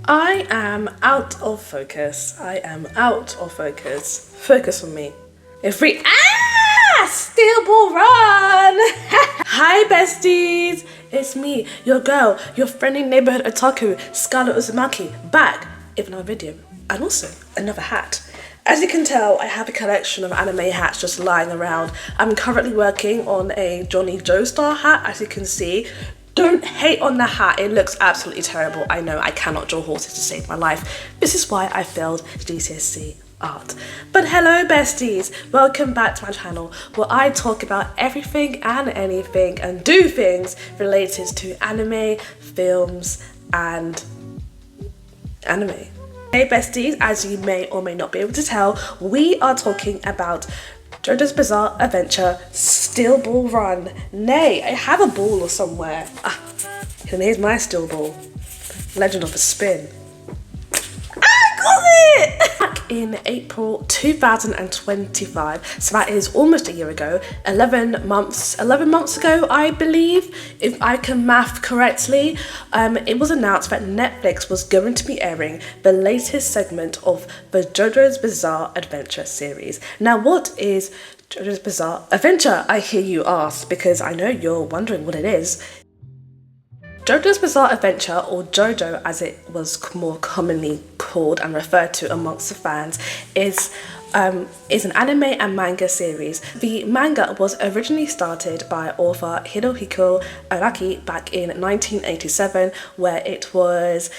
I am out of focus. I am out of focus. Focus on me. Steel ball run! Hi besties! It's me, your girl, your friendly neighborhood otaku, Scarlet Uzumaki, back with another video and also another hat. As you can tell, I have a collection of anime hats just lying around. I'm currently working on a Johnny Joestar hat, as you can see. Don't hate on the hat, it looks absolutely terrible. I know I cannot draw horses to save my life. This is why I failed GCSE art. But hello besties, welcome back to my channel where I talk about everything and anything and do things related to anime, films and anime. Hey besties, as you may or may not be able to tell, we are talking about JoJo's Bizarre Adventure Steel Ball Run. Nay, I have a ball somewhere. And here's my steel ball. Legend of a Spin. I got it! Back in April 2025, so that is almost a year ago, 11 months ago, I believe, if I can math correctly, it was announced that Netflix was going to be airing the latest segment of the JoJo's Bizarre Adventure series. Now, what is JoJo's Bizarre Adventure, I hear you ask, because I know you're wondering what it is. JoJo's Bizarre Adventure, or JoJo as it was more commonly called and referred to amongst the fans, is an anime and manga series. The manga was originally started by author Hirohiko Araki back in 1987, where it was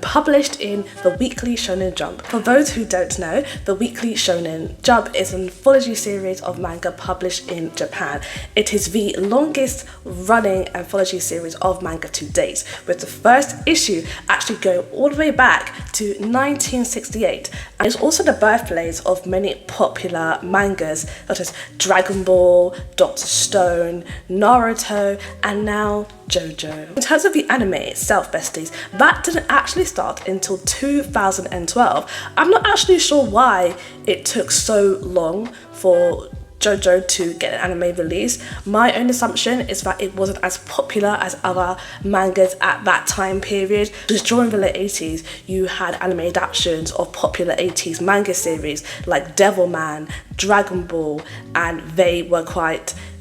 published in the Weekly Shonen Jump. For those who don't know, the Weekly Shonen Jump is an anthology series of manga published in Japan. It is the longest running anthology series of manga to date, with the first issue actually going all the way back to 1968, and it's also the birthplace of many popular mangas such as Dragon Ball, Dr. Stone, Naruto, and now JoJo. In terms of the anime itself, besties, that didn't actually start until 2012. I'm not actually sure why it took so long for JoJo to get an anime release. My own assumption is that it wasn't as popular as other mangas at that time period, because during the late 80s you had anime adaptations of popular 80s manga series like Devilman, Dragon Ball, and they were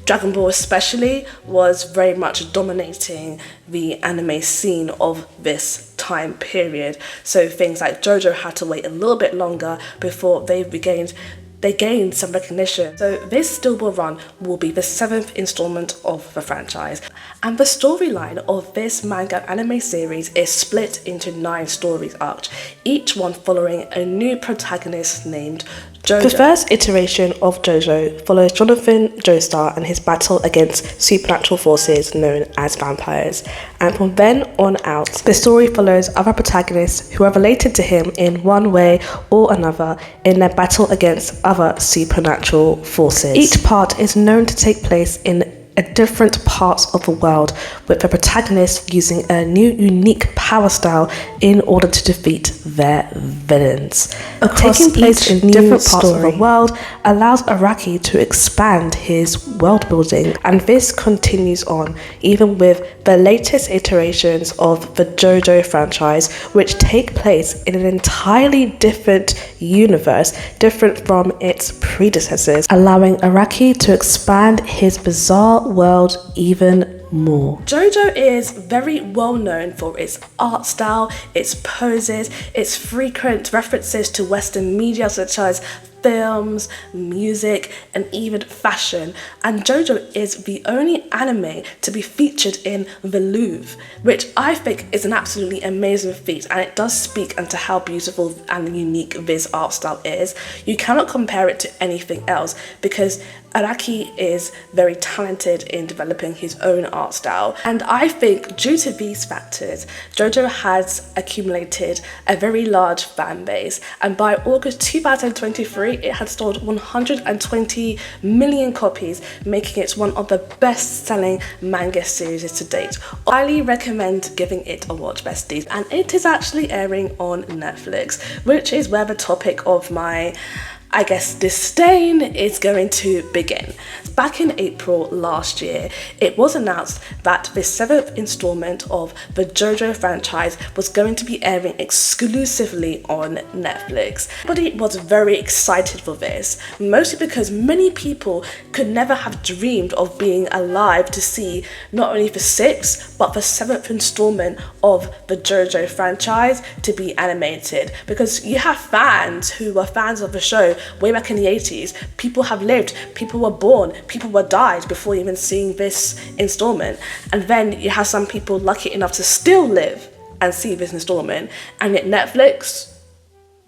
Dragon Ball especially was very much dominating the anime scene of this time period. So things like JoJo had to wait a little bit longer before they gained some recognition. So this Steel Ball Run will be the 7th installment of the franchise. And the storyline of this manga anime series is split into 9 stories arcs, each one following a new protagonist named JoJo. The first iteration of JoJo follows Jonathan Joestar and his battle against supernatural forces known as vampires. And from then on out, the story follows other protagonists who are related to him in one way or another in their battle against other supernatural forces. Each part is known to take place in different parts of the world, with the protagonist using a new unique power style in order to defeat their villains. Taking place in different parts of the world allows Araki to expand his world building, and this continues on even with the latest iterations of the JoJo franchise, which take place in an entirely different universe, different from its predecessors, allowing Araki to expand his bizarre world even more. JoJo is very well known for its art style, its poses, its frequent references to Western media such as films, music, and even fashion. And JoJo is the only anime to be featured in the Louvre, which I think is an absolutely amazing feat, and it does speak into how beautiful and unique this art style is. You cannot compare it to anything else because Araki is very talented in developing his own art style, and I think due to these factors, JoJo has accumulated a very large fan base, and by August 2023 it had sold 120 million copies, making it one of the best-selling manga series to date. I highly recommend giving it a watch, besties, and it is actually airing on Netflix, which is where the topic of my I guess disdain is going to begin. Back in April last year, it was announced that the 7th installment of the JoJo franchise was going to be airing exclusively on Netflix. Everybody was very excited for this, mostly because many people could never have dreamed of being alive to see not only the 6th, but the 7th installment of the JoJo franchise to be animated. Because you have fans who were fans of the show way back in the 80s. People have lived, people were born, people were died before even seeing this installment. And then you have some people lucky enough to still live and see this installment, and yet Netflix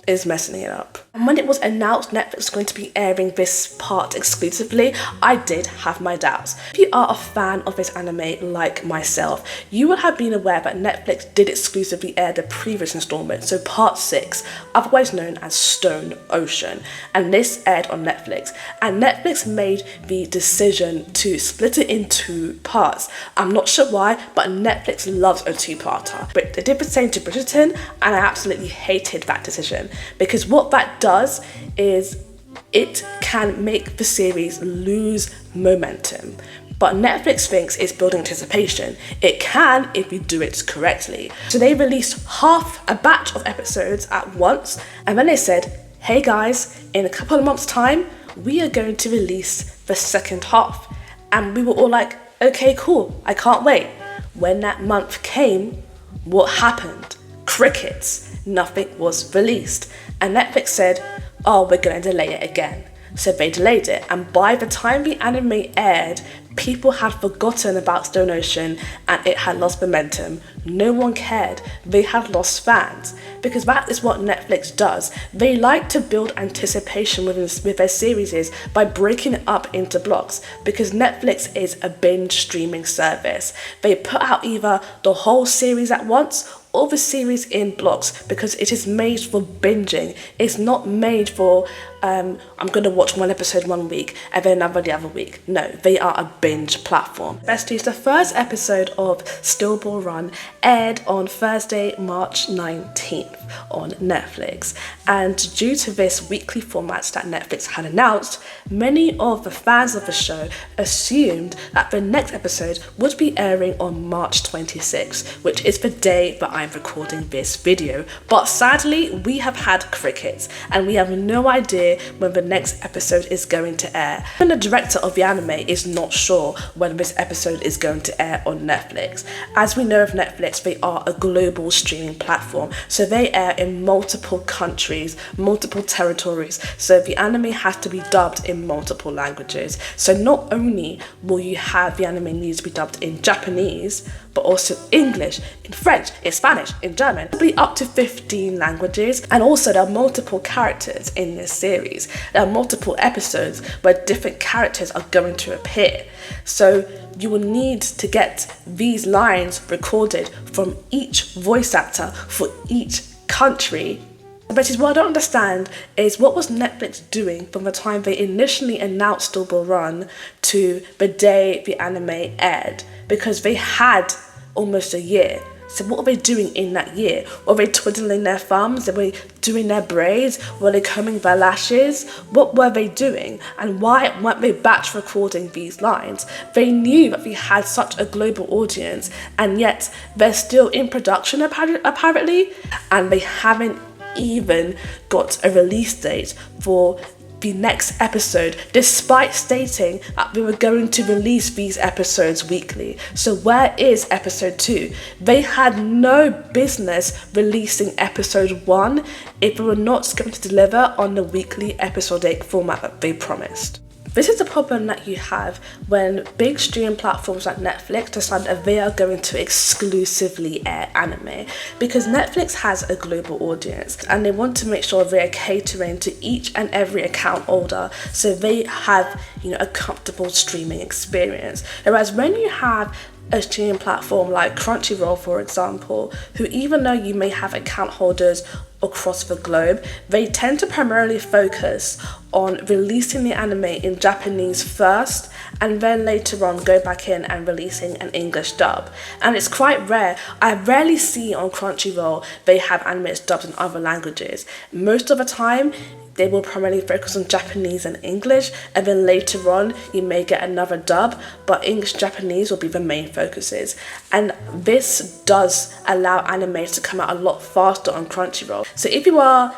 is messing it up. And when it was announced Netflix was going to be airing this part exclusively, I did have my doubts. If you are a fan of this anime like myself, you would have been aware that Netflix did exclusively air the previous installment, so part 6, otherwise known as Stone Ocean, and this aired on Netflix. And Netflix made the decision to split it in 2 parts. I'm not sure why, but Netflix loves a 2-parter. But they did the same to Bridgerton, and I absolutely hated that decision, because what that does is it can make the series lose momentum. But Netflix thinks it's building anticipation. It can if you do it correctly. So they released half a batch of episodes at once, and then they said, hey guys, in a couple of months' time, we are going to release the second half. And we were all like, okay, cool, I can't wait. When that month came, what happened? Crickets. Nothing was released. And Netflix said, oh, we're going to delay it again. So they delayed it, and by the time the anime aired, people had forgotten about Stone Ocean and it had lost momentum. No one cared. They had lost fans, because that is what Netflix does. They like to build anticipation with their series by breaking it up into blocks, because Netflix is a binge streaming service. They put out either the whole series at once or the series in blocks, because it is made for binging. It's not made for I'm going to watch one episode one week and then another the other week. No, they are a binge platform. Besties, the first episode of Stillball Run aired on Thursday, March 19th on Netflix. And due to this weekly format that Netflix had announced, many of the fans of the show assumed that the next episode would be airing on March 26th, which is the day that I'm recording this video. But sadly, we have had crickets, and we have no idea when the next episode is going to air. And the director of the anime is not sure when this episode is going to air on Netflix. As we know of Netflix, they are a global streaming platform, so they air in multiple countries, multiple territories, so the anime has to be dubbed in multiple languages. So not only will you have the anime need to be dubbed in Japanese, but also English, in French, in Spanish, in German, probably up to 15 languages. And also there are multiple characters in this series. There are multiple episodes where different characters are going to appear. So you will need to get these lines recorded from each voice actor for each country. But what I don't understand is, what was Netflix doing from the time they initially announced Stillball Run to the day the anime aired? Because they had almost a year. So what were they doing in that year? Were they twiddling their thumbs? Were they doing their braids? Were they combing their lashes? What were they doing? And why weren't they batch recording these lines? They knew that they had such a global audience, and yet they're still in production apparently, and they haven't even got a release date for the next episode, despite stating that we were going to release these episodes weekly. So where is episode 2? They had no business releasing episode 1 if they were not going to deliver on the weekly episodic format that they promised. This is the problem that you have when big streaming platforms like Netflix decide that they are going to exclusively air anime, because Netflix has a global audience and they want to make sure they are catering to each and every account holder, so they have, a comfortable streaming experience. Whereas when you have a streaming platform like Crunchyroll, for example, who, even though you may have account holders across the globe, they tend to primarily focus on releasing the anime in Japanese first and then later on go back in and releasing an English dub. And it's quite rare. I rarely see on Crunchyroll they have animes dubbed in other languages. Most of the time they will primarily focus on Japanese and English, and then later on you may get another dub, but English Japanese will be the main focuses. And this does allow anime to come out a lot faster on Crunchyroll. So if you are,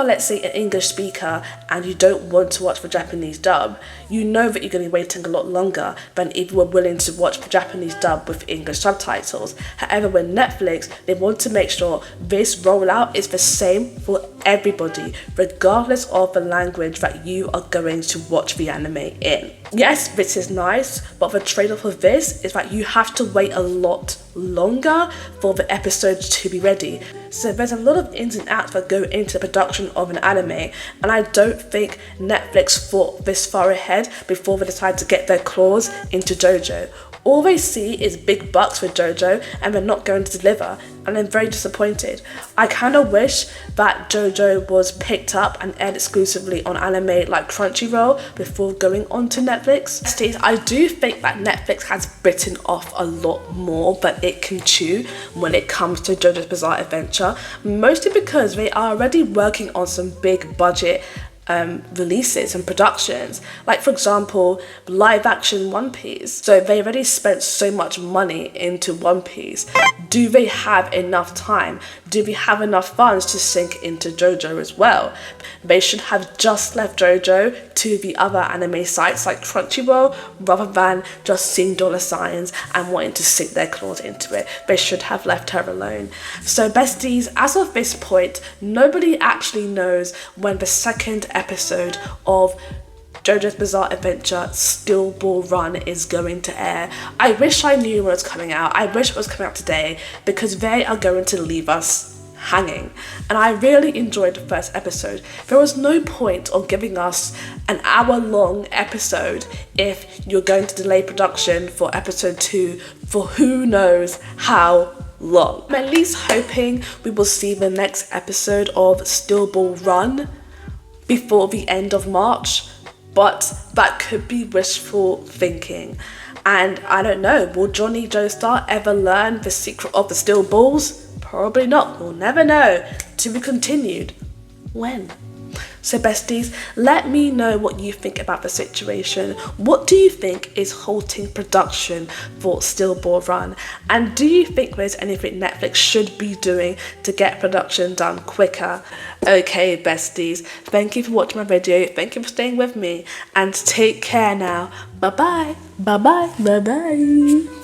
let's say, an English speaker and you don't want to watch the Japanese dub, you know that you're going to be waiting a lot longer than if you were willing to watch the Japanese dub with English subtitles. However, with Netflix, they want to make sure this rollout is the same for everybody, regardless of the language that you are going to watch the anime in. Yes, this is nice, but the trade-off of this is that you have to wait a lot longer for the episodes to be ready. So there's a lot of ins and outs that go into the production of an anime, and I don't think Netflix thought this far ahead before they decided to get their claws into JoJo. All they see is big bucks with JoJo and they're not going to deliver, and I'm very disappointed. I kind of wish that JoJo was picked up and aired exclusively on anime like Crunchyroll before going on to Netflix. I do think that Netflix has bitten off a lot more than it can chew when it comes to JoJo's Bizarre Adventure, mostly because they are already working on some big budget releases and productions, like for example live action One Piece. So they already spent so much money into One Piece. Do they have enough time? Do they have enough funds to sink into JoJo as well? They should have just left JoJo to the other anime sites like Crunchyroll rather than just seeing dollar signs and wanting to sink their claws into it. They should have left her alone. So besties, as of this point, nobody actually knows when the second episode of JoJo's Bizarre Adventure Steel Ball Run is going to air. I wish I knew when it was coming out. I wish it was coming out today, because they are going to leave us hanging. And I really enjoyed the first episode. There was no point of giving us an hour-long episode if you're going to delay production for episode 2 for who knows how long. I'm at least hoping we will see the next episode of Steel Ball Run before the end of March, but that could be wishful thinking. And I don't know, will Johnny Joestar ever learn the secret of the steel balls? Probably not. We'll never know. To be continued. When? So besties, let me know what you think about the situation. What do you think is halting production for Steel Ball Run? And do you think there's anything Netflix should be doing to get production done quicker? Okay besties, thank you for watching my video. Thank you for staying with me, and take care now. Bye bye. Bye bye. Bye bye.